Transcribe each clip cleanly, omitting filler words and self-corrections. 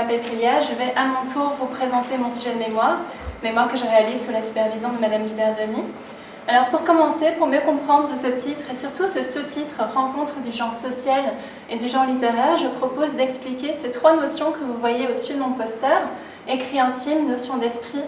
m'appelle Clélia, je vais à mon tour vous présenter mon sujet de mémoire que je réalise sous la supervision de Madame Guidardoni. Alors pour commencer, pour mieux comprendre ce titre et surtout ce sous-titre « Rencontre du genre social et du genre littéraire », je propose d'expliquer ces trois notions que vous voyez au-dessus de mon poster, écrit intime, notion d'esprit,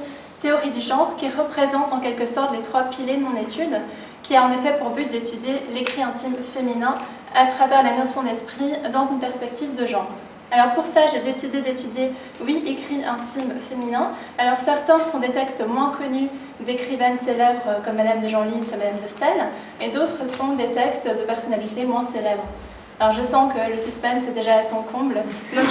théorie du genre, qui représentent en quelque sorte les trois piliers de mon étude, qui a en effet pour but d'étudier l'écrit intime féminin à travers la notion d'esprit dans une perspective de genre. Alors pour ça, j'ai décidé d'étudier 8 écrits intimes féminins. Alors certains sont des textes moins connus d'écrivaines célèbres comme Madame de Genlis et Madame de Staël, et d'autres sont des textes de personnalités moins célèbres. Alors je sens que le suspense est déjà à son comble, donc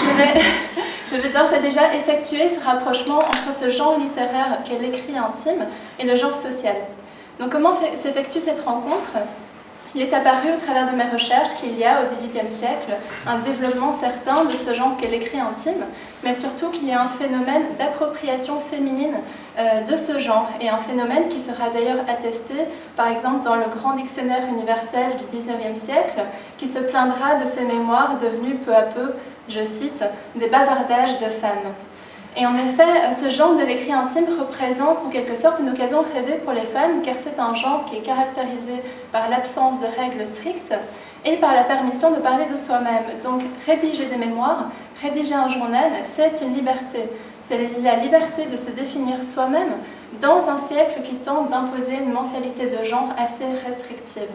je vais d'ores et déjà effectuer ce rapprochement entre ce genre littéraire qu'est l'écrit intime et le genre social. Donc comment s'effectue cette rencontre ? Il est apparu au travers de mes recherches qu'il y a au XVIIIe siècle un développement certain de ce genre qu'est l'écrit intime, mais surtout qu'il y a un phénomène d'appropriation féminine de ce genre, et un phénomène qui sera d'ailleurs attesté par exemple dans le grand dictionnaire universel du XIXe siècle, qui se plaindra de ces mémoires devenues peu à peu, je cite, des bavardages de femmes. Et en effet, ce genre de l'écrit intime représente en quelque sorte une occasion rêvée pour les femmes, car c'est un genre qui est caractérisé par l'absence de règles strictes et par la permission de parler de soi-même. Donc rédiger des mémoires, rédiger un journal, c'est une liberté. C'est la liberté de se définir soi-même dans un siècle qui tente d'imposer une mentalité de genre assez restrictive.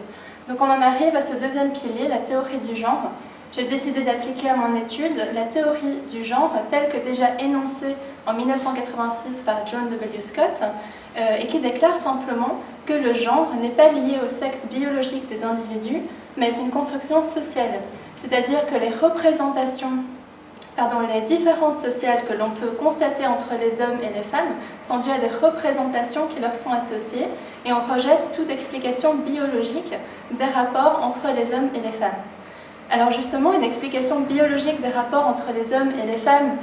Donc on en arrive à ce deuxième pilier, la théorie du genre. J'ai décidé d'appliquer à mon étude la théorie du genre telle que déjà énoncée en 1986 par John W. Scott et qui déclare simplement que le genre n'est pas lié au sexe biologique des individus, mais est une construction sociale. C'est-à-dire que les différences sociales que l'on peut constater entre les hommes et les femmes sont dues à des représentations qui leur sont associées et on rejette toute explication biologique des rapports entre les hommes et les femmes. Alors justement, une explication biologique des rapports entre les hommes et les femmes,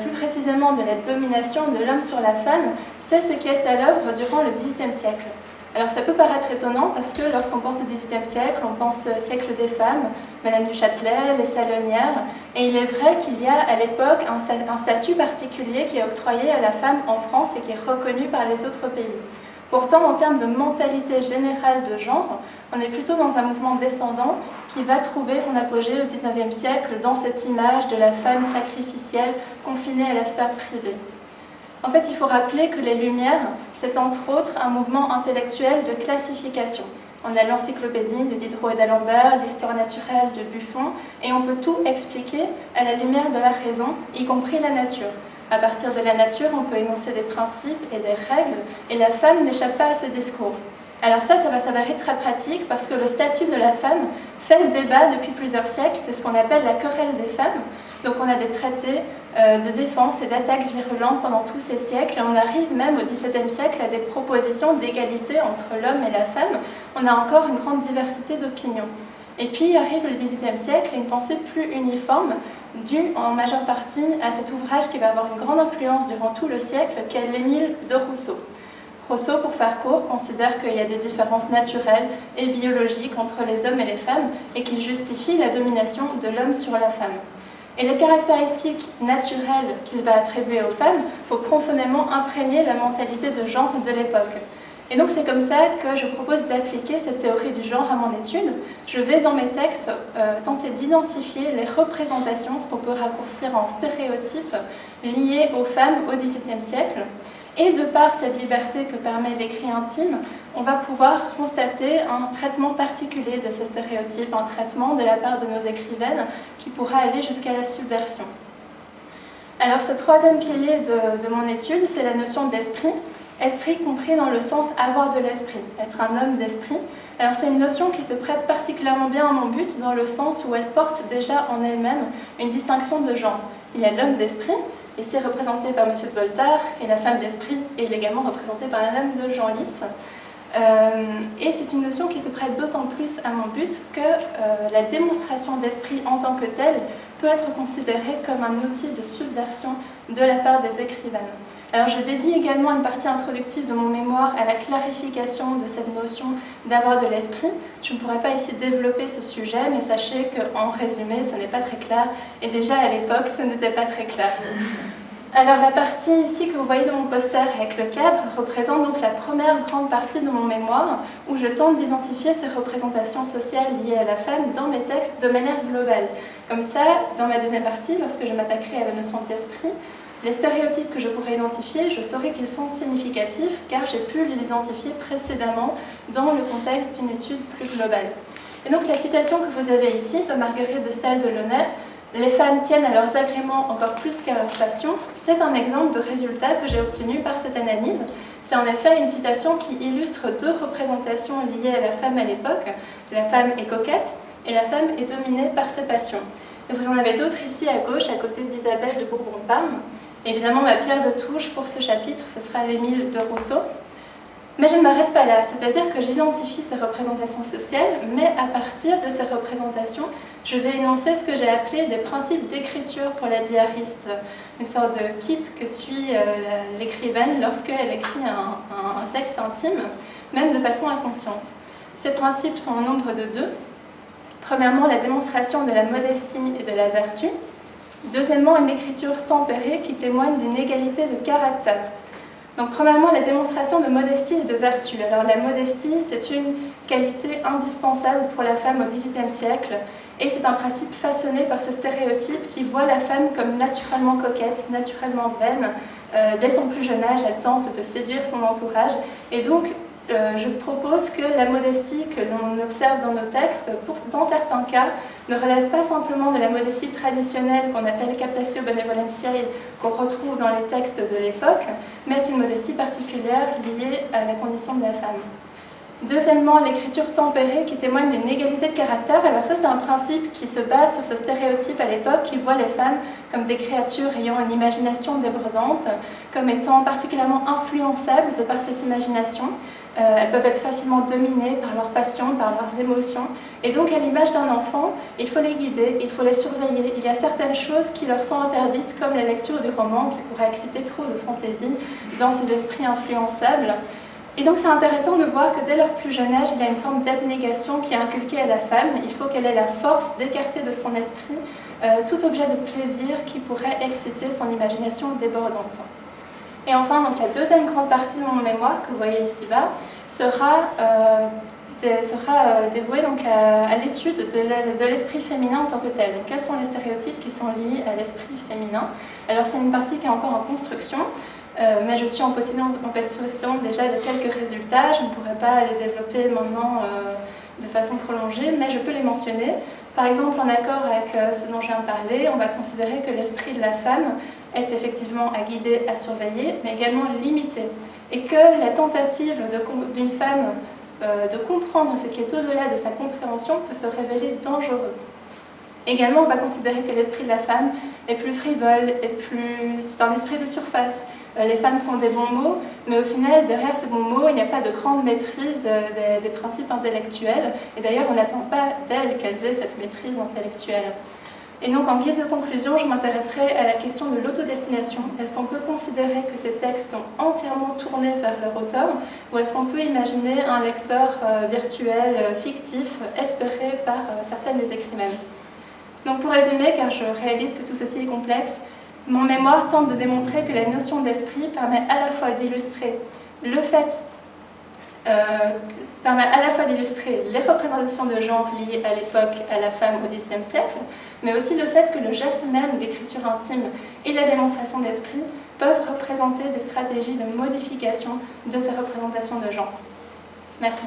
plus précisément de la domination de l'homme sur la femme, c'est ce qui est à l'œuvre durant le XVIIIe siècle. Alors ça peut paraître étonnant parce que lorsqu'on pense au XVIIIe siècle, on pense au siècle des femmes, Madame du Châtelet, les salonnières, et il est vrai qu'il y a à l'époque un statut particulier qui est octroyé à la femme en France et qui est reconnu par les autres pays. Pourtant, en termes de mentalité générale de genre, on est plutôt dans un mouvement descendant qui va trouver son apogée au XIXe siècle dans cette image de la femme sacrificielle confinée à la sphère privée. En fait, il faut rappeler que les Lumières, c'est entre autres un mouvement intellectuel de classification. On a l'encyclopédie de Diderot et d'Alembert, l'histoire naturelle de Buffon, et on peut tout expliquer à la lumière de la raison, y compris la nature. À partir de la nature, on peut énoncer des principes et des règles, et la femme n'échappe pas à ce discours. Alors ça va s'avérer très pratique parce que le statut de la femme fait débat depuis plusieurs siècles, c'est ce qu'on appelle la querelle des femmes. Donc on a des traités de défense et d'attaque virulentes pendant tous ces siècles, et on arrive même au XVIIe siècle à des propositions d'égalité entre l'homme et la femme. On a encore une grande diversité d'opinions. Et puis arrive le XVIIIe siècle et une pensée plus uniforme, due en majeure partie à cet ouvrage qui va avoir une grande influence durant tout le siècle, qu'est l'Émile de Rousseau. Rousseau, pour faire court, considère qu'il y a des différences naturelles et biologiques entre les hommes et les femmes et qu'il justifie la domination de l'homme sur la femme. Et les caractéristiques naturelles qu'il va attribuer aux femmes, il faut profondément imprégner la mentalité de genre de l'époque. Et donc c'est comme ça que je propose d'appliquer cette théorie du genre à mon étude. Je vais dans mes textes tenter d'identifier les représentations, ce qu'on peut raccourcir en stéréotypes, liés aux femmes au XVIIIe siècle. Et de par cette liberté que permet l'écrit intime, on va pouvoir constater un traitement particulier de ces stéréotypes, un traitement de la part de nos écrivaines qui pourra aller jusqu'à la subversion. Alors ce troisième pilier de mon étude, c'est la notion d'esprit. Esprit compris dans le sens avoir de l'esprit, être un homme d'esprit. Alors c'est une notion qui se prête particulièrement bien à mon but dans le sens où elle porte déjà en elle-même une distinction de genre. Il y a l'homme d'esprit, ici représenté par M. de Voltaire, et la femme d'esprit est également représentée par Madame de Genlis. Et c'est une notion qui se prête d'autant plus à mon but que la démonstration d'esprit en tant que telle peut être considéré comme un outil de subversion de la part des écrivaines. Alors je dédie également une partie introductive de mon mémoire à la clarification de cette notion d'avoir de l'esprit. Je ne pourrais pas ici développer ce sujet, mais sachez qu'en résumé, ce n'est pas très clair, et déjà à l'époque, ce n'était pas très clair. Alors la partie ici que vous voyez dans mon poster avec le cadre représente donc la première grande partie de mon mémoire où je tente d'identifier ces représentations sociales liées à la femme dans mes textes de manière globale. Comme ça, dans ma deuxième partie, lorsque je m'attaquerai à la notion d'esprit, les stéréotypes que je pourrais identifier, je saurai qu'ils sont significatifs car j'ai pu les identifier précédemment dans le contexte d'une étude plus globale. Et donc la citation que vous avez ici de Marguerite de Sales-Delaunay, « Les femmes tiennent à leurs agréments encore plus qu'à leurs passions », c'est un exemple de résultat que j'ai obtenu par cette analyse. C'est en effet une citation qui illustre deux représentations liées à la femme à l'époque. La femme est coquette et la femme est dominée par ses passions. Et vous en avez d'autres ici à gauche, à côté d'Isabelle de Bourbon-Parme. Évidemment, ma pierre de touche pour ce chapitre, ce sera l'Émile de Rousseau. Mais je ne m'arrête pas là, c'est-à-dire que j'identifie ces représentations sociales, mais à partir de ces représentations, je vais énoncer ce que j'ai appelé des principes d'écriture pour la diariste, une sorte de kit que suit l'écrivaine lorsqu'elle écrit un texte intime, même de façon inconsciente. Ces principes sont au nombre de deux. Premièrement, la démonstration de la modestie et de la vertu. Deuxièmement, une écriture tempérée qui témoigne d'une égalité de caractère. Donc, premièrement, la démonstration de modestie et de vertu. Alors, la modestie, c'est une qualité indispensable pour la femme au XVIIIe siècle, et c'est un principe façonné par ce stéréotype qui voit la femme comme naturellement coquette, naturellement vaine. Dès son plus jeune âge, elle tente de séduire son entourage, et donc, je propose que la modestie que l'on observe dans nos textes, dans certains cas, ne relève pas simplement de la modestie traditionnelle qu'on appelle captatio benevolentiae, qu'on retrouve dans les textes de l'époque, mais est une modestie particulière liée à la condition de la femme. Deuxièmement, l'écriture tempérée qui témoigne d'une égalité de caractère. Alors ça, c'est un principe qui se base sur ce stéréotype à l'époque qui voit les femmes comme des créatures ayant une imagination débordante, comme étant particulièrement influençables de par cette imagination. Elles peuvent être facilement dominées par leurs passions, par leurs émotions. Et donc, à l'image d'un enfant, il faut les guider, il faut les surveiller. Il y a certaines choses qui leur sont interdites, comme la lecture du roman, qui pourrait exciter trop de fantaisie dans ces esprits influençables. Et donc, c'est intéressant de voir que dès leur plus jeune âge, il y a une forme d'abnégation qui est inculquée à la femme. Il faut qu'elle ait la force d'écarter de son esprit tout objet de plaisir qui pourrait exciter son imagination débordante. Et enfin, donc, la deuxième grande partie de mon mémoire, que vous voyez ici-bas, sera dévouée donc, à l'étude de l'esprit féminin en tant que tel. Donc, quels sont les stéréotypes qui sont liés à l'esprit féminin? Alors, c'est une partie qui est encore en construction, mais je suis en possession déjà de quelques résultats. Je ne pourrais pas les développer maintenant de façon prolongée, mais je peux les mentionner. Par exemple, en accord avec ce dont je viens de parler, on va considérer que l'esprit de la femme est effectivement à guider, à surveiller, mais également limité. Et que la tentative d'une femme de comprendre ce qui est au-delà de sa compréhension peut se révéler dangereux. Également, on va considérer que l'esprit de la femme est plus frivole, c'est un esprit de surface. Les femmes font des bons mots, mais au final, derrière ces bons mots, il n'y a pas de grande maîtrise des principes intellectuels. Et d'ailleurs, on n'attend pas d'elles qu'elles aient cette maîtrise intellectuelle. Et donc, en guise de conclusion, je m'intéresserai à la question de l'autodestination. Est-ce qu'on peut considérer que ces textes sont entièrement tournés vers leur auteur, ou est-ce qu'on peut imaginer un lecteur virtuel, fictif, espéré par certaines des écrivaines? Donc, pour résumer, car je réalise que tout ceci est complexe, mon mémoire tente de démontrer que la notion d'esprit permet à la fois d'illustrer les représentations de genre liées à l'époque, à la femme au XVIIIe siècle, mais aussi le fait que le geste même d'écriture intime et la démonstration d'esprit peuvent représenter des stratégies de modification de ces représentations de genre. Merci.